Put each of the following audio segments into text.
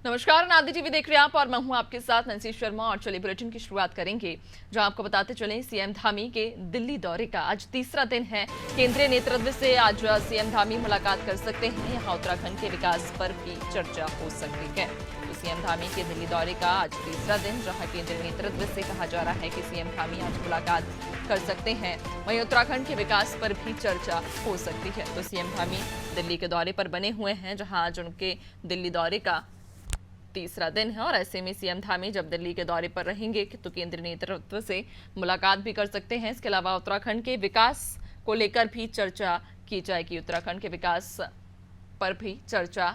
नमस्कार, नादी टीवी देख रहे हैं आप और मैं हूं आपके साथ नंसी शर्मा। और चलिए बुलेटिन की शुरुआत करेंगे, जहां आपको बताते चलें सीएम धामी के दिल्ली दौरे का आज तीसरा दिन है। केंद्रीय नेतृत्व से आज सीएम धामी मुलाकात कर सकते हैं। यहां उत्तराखंड के विकास पर भी चर्चा हो सकती है। तो सीएम धामी के दिल्ली दौरे का आज तीसरा दिन, जहां केंद्रीय नेतृत्व से कहा जा रहा है कि सीएम धामी आज मुलाकात कर सकते हैं। वहीं उत्तराखंड के विकास पर भी चर्चा हो सकती है। तो सीएम धामी दिल्ली के दौरे पर बने हुए हैं, जहां आज उनके दिल्ली दौरे का तीसरा दिन है। और ऐसे में सीएम धामी जब दिल्ली के दौरे पर रहेंगे तो केंद्रीय नेतृत्व से मुलाकात भी कर सकते हैं। इसके अलावा उत्तराखंड के विकास को लेकर भी चर्चा की जाएगी। उत्तराखंड के विकास पर भी चर्चा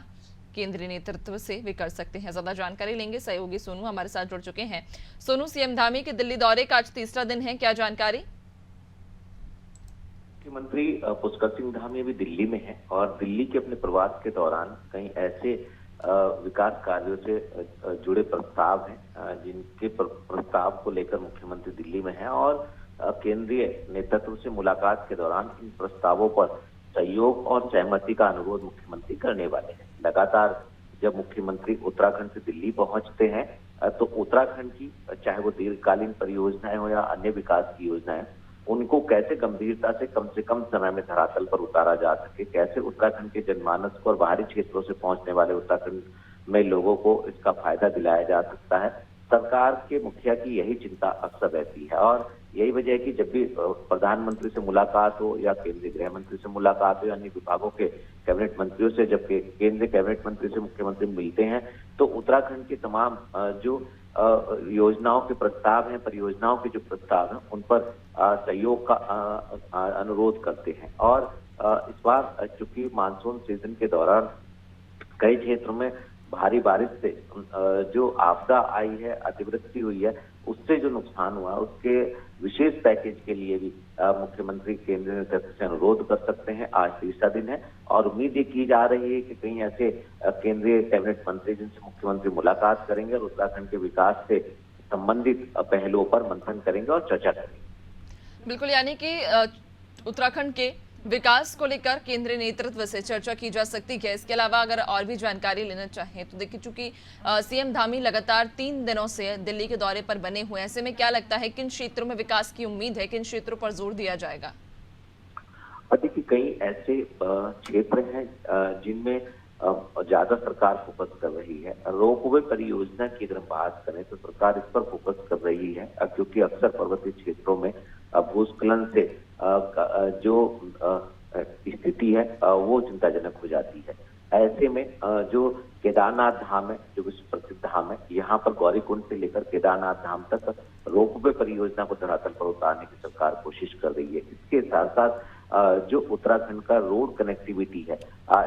केंद्रीय नेतृत्व से भी कर सकते हैं। ज्यादा जानकारी लेंगे, सहयोगी सोनू हमारे साथ जुड़ चुके हैं। सोनू, सीएम धामी के दिल्ली दौरे का आज तीसरा दिन है, क्या जानकारी? मुख्यमंत्री पुष्कर सिंह धामी अभी दिल्ली में है और दिल्ली के अपने प्रवास के दौरान कई ऐसे विकास कार्यों से जुड़े प्रस्ताव हैं जिनके प्रस्ताव को लेकर मुख्यमंत्री दिल्ली में है और केंद्रीय नेतृत्व से मुलाकात के दौरान इन प्रस्तावों पर सहयोग और सहमति का अनुरोध मुख्यमंत्री करने वाले हैं। लगातार जब मुख्यमंत्री उत्तराखंड से दिल्ली पहुंचते हैं तो उत्तराखंड की चाहे वो दीर्घकालीन परियोजनाएं हो या अन्य विकास की योजनाएं, उनको कैसे गंभीरता से कम समय में धरातल पर उतारा जा सके, कैसे उत्तराखंड के जनमानस को और बाहरी क्षेत्रों से पहुंचने वाले उत्तराखंड में लोगों को इसका फायदा दिलाया जा सकता है। सरकार के मुखिया की यही चिंता अक्सर रहती है और यही वजह है कि जब भी प्रधानमंत्री से मुलाकात हो या केंद्रीय गृह मंत्री से मुलाकात हो या अन्य विभागों के कैबिनेट मंत्रियों से, जब केंद्रीय कैबिनेट मंत्री से मुख्यमंत्री मिलते हैं तो उत्तराखंड के तमाम जो योजनाओं के प्रस्ताव हैं, परियोजनाओं के जो प्रस्ताव हैं, उन पर सहयोग का अनुरोध करते हैं। और इस बार चूंकि मानसून सीजन के दौरान कई क्षेत्रों में भारी बारिश से जो आपदा आई है, अतिवृष्टि हुई है, उससे जो नुकसान हुआ उसके विशेष पैकेज के लिए भी मुख्यमंत्री केंद्रीय नेतृत्व से अनुरोध कर सकते हैं। आज तीसरा दिन है और उम्मीद ये की जा रही है कि कहीं ऐसे केंद्रीय कैबिनेट मंत्री जिनसे मुख्यमंत्री मुलाकात करेंगे और उत्तराखंड के विकास से संबंधित पहलुओं पर मंथन करेंगे और चर्चा करेंगे। बिल्कुल, यानी कि उत्तराखंड के विकास को लेकर केंद्रीय नेतृत्व से चर्चा की जा सकती है। इसके अलावा अगर और भी जानकारी लेना चाहें तो देखिए, चूंकि सीएम धामी लगातार 3 दिनों से दिल्ली के दौरे पर बने हुए हैं, ऐसे में क्या लगता है किन क्षेत्रों में विकास की उम्मीद है, किन क्षेत्रों पर जोर दिया जाएगा? देखिए, कई ऐसे क्षेत्र हैं जिनमें ज्यादा सरकार फोकस कर रही है। रोपवे परियोजना की अगर बात करें तो सरकार इस पर फोकस कर रही है क्योंकि अक्सर पर्वतीय क्षेत्रों में भूस्खलन से जो स्थिति है वो चिंताजनक हो जाती है। ऐसे में जो केदारनाथ धाम है, जो विश्व प्रसिद्ध धाम है, यहाँ पर गौरीकुंड से लेकर केदारनाथ धाम तक रोपवे परियोजना को धरातल पर उतारने की सरकार कोशिश कर रही है। इसके साथ साथ जो उत्तराखंड का रोड कनेक्टिविटी है,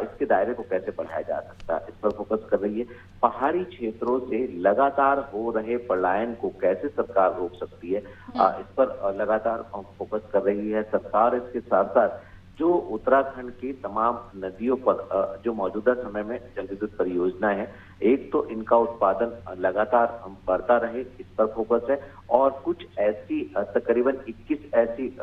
इसके दायरे को कैसे बढ़ाया जा सकता है, इस पर फोकस कर रही है। पहाड़ी क्षेत्रों से लगातार हो रहे पलायन को कैसे सरकार रोक सकती है, इस पर लगातार फोकस कर रही है सरकार। इसके साथ साथ जो उत्तराखंड की तमाम नदियों पर जो मौजूदा समय में जल विद्युत परियोजनाएं हैं, एक तो इनका उत्पादन लगातार बढ़ता रहे, इस पर फोकस है। और कुछ ऐसी तकरीबन 21 ऐसी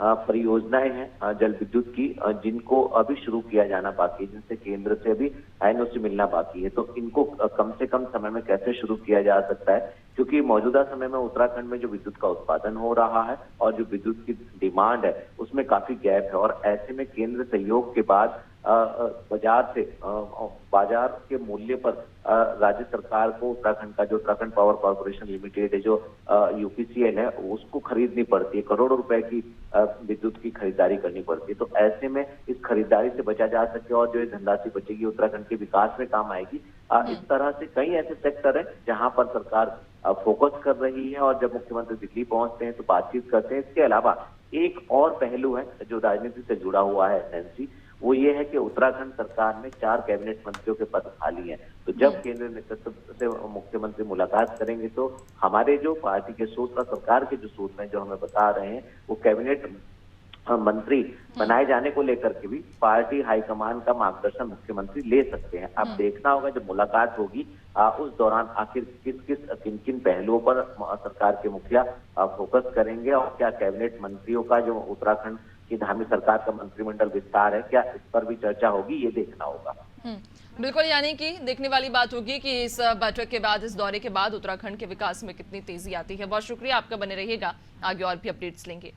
परियोजनाएं हैं जल विद्युत की जिनको अभी शुरू किया जाना बाकी है, जिनसे केंद्र से अभी एनओसी मिलना बाकी है। तो इनको कम से कम समय में कैसे शुरू किया जा सकता है, क्योंकि मौजूदा समय में उत्तराखंड में जो विद्युत का उत्पादन हो रहा है और जो विद्युत की डिमांड है उसमें काफी गैप है। और ऐसे में केंद्र सहयोग के बाद बाजार के मूल्य पर राज्य सरकार को उत्तराखंड का जो उत्तराखंड पावर कॉर्पोरेशन लिमिटेड है, जो यूपीसीएल है, उसको खरीदनी पड़ती है। करोड़ों रुपए की विद्युत की खरीदारी करनी पड़ती है। तो ऐसे में इस खरीदारी से बचा जा सके और जो धनराशि बचेगी उत्तराखंड के विकास में काम आएगी। इस तरह से कई ऐसे सेक्टर है जहां पर सरकार फोकस कर रही है और जब मुख्यमंत्री दिल्ली पहुंचते हैं तो बातचीत करते हैं। इसके अलावा एक और पहलू है जो राजनीति से जुड़ा हुआ है नैन्सी, वो ये है कि उत्तराखंड सरकार में 4 कैबिनेट मंत्रियों के पद खाली हैं। तो जब केंद्रीय नेतृत्व से मुख्यमंत्री मुलाकात करेंगे तो हमारे जो पार्टी के सूत्र, सरकार के जो सूत्र हैं जो हमें बता रहे हैं, वो कैबिनेट मंत्री बनाए जाने को लेकर के भी पार्टी हाईकमान का मार्गदर्शन मुख्यमंत्री ले सकते हैं। अब देखना होगा जब मुलाकात होगी उस दौरान आखिर किन किन पहलुओं पर सरकार के मुखिया फोकस करेंगे और क्या कैबिनेट मंत्रियों का जो उत्तराखंड की धामी सरकार का मंत्रिमंडल विस्तार है, क्या इस पर भी चर्चा होगी, ये देखना होगा। बिल्कुल, यानी कि देखने वाली बात होगी कि इस बैठक के बाद, इस दौरे के बाद उत्तराखंड के विकास में कितनी तेजी आती है। बहुत शुक्रिया आपका, बने रहिएगा, आगे और भी अपडेट्स लेंगे।